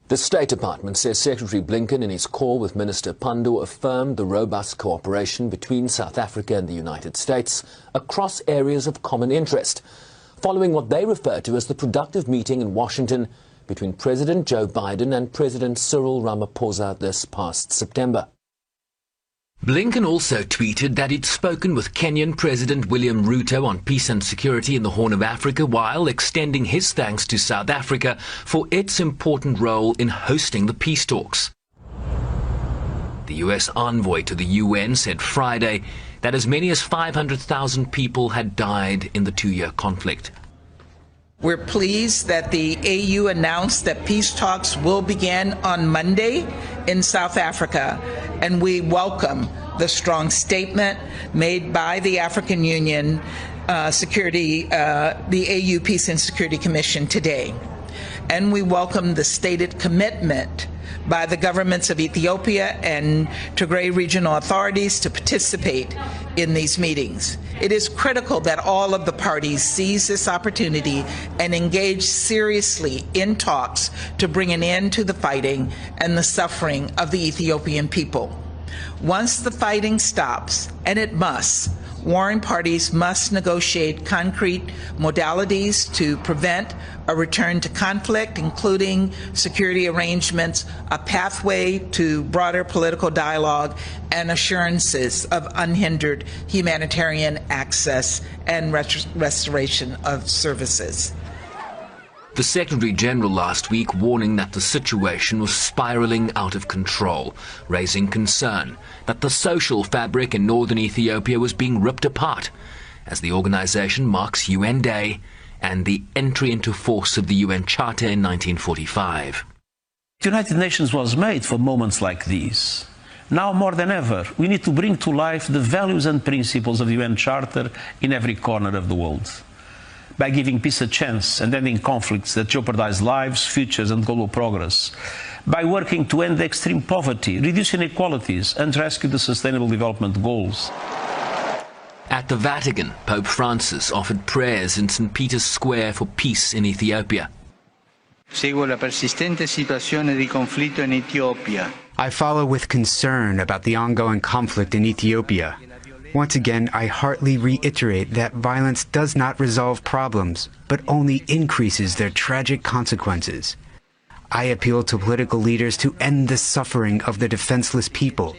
The State Department says Secretary Blinken, in his call with Minister Pandor, affirmed the robust cooperation between South Africa and the United States across areas of common interest, following what they refer to as the productive meeting in Washington between President Joe Biden and President Cyril Ramaphosa this past September. Blinken also tweeted that he'd spoken with Kenyan President William Ruto on peace and security in the Horn of Africa, while extending his thanks to South Africa for its important role in hosting the peace talks. The U.S. envoy to the UN said Friday that as many as 500,000 people had died in the two-year conflict. We're pleased that the AU announced that peace talks will begin on Monday in South Africa, and we welcome the strong statement made by the African Union the AU Peace and Security Commission today. And we welcome the stated commitment by the governments of Ethiopia and Tigray regional authorities to participate in these meetings. It is critical that all of the parties seize this opportunity and engage seriously in talks to bring an end to the fighting and the suffering of the Ethiopian people. Once the fighting stops, and it must, warring parties must negotiate concrete modalities to prevent a return to conflict, including security arrangements, a pathway to broader political dialogue, and assurances of unhindered humanitarian access and restoration of services. The Secretary General last week warning that the situation was spiraling out of control, raising concern that the social fabric in northern Ethiopia was being ripped apart as the organization marks UN Day and the entry into force of the UN Charter in 1945. The United Nations was made for moments like these. Now more than ever, we need to bring to life the values and principles of the UN Charter in every corner of the world. By giving peace a chance and ending conflicts that jeopardize lives, futures and global progress. By working to end extreme poverty, reduce inequalities and rescue the Sustainable Development Goals. At the Vatican, Pope Francis offered prayers in St. Peter's Square for peace in Ethiopia. Seguo la persistente situazione di conflitto in Ethiopia. I follow with concern about the ongoing conflict in Ethiopia. Once again, I heartily reiterate that violence does not resolve problems, but only increases their tragic consequences. I appeal to political leaders to end the suffering of the defenseless people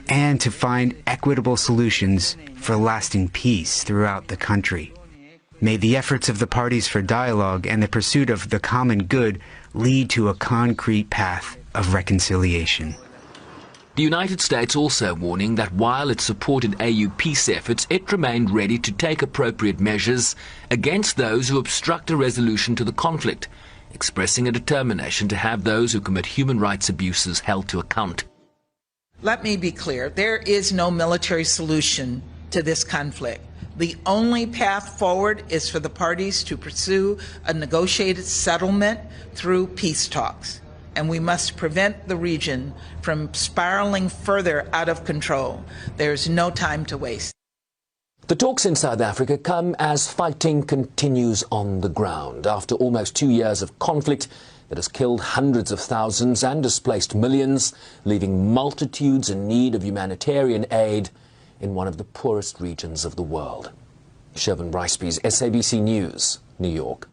and to find equitable solutions for lasting peace throughout the country. May the efforts of the parties for dialogue and the pursuit of the common good lead to a concrete path of reconciliation. The United States also warning that while it supported AU peace efforts, it remained ready to take appropriate measures against those who obstruct a resolution to the conflict, expressing a determination to have those who commit human rights abuses held to account. Let me be clear, there is no military solution to this conflict. The only path forward is for the parties to pursue a negotiated settlement through peace talks. And we must prevent the region from spiraling further out of control. There's no time to waste. The talks in South Africa come as fighting continues on the ground. After almost 2 years of conflict that has killed hundreds of thousands and displaced millions, leaving multitudes in need of humanitarian aid in one of the poorest regions of the world. Shervin Briceby's SABC News, New York.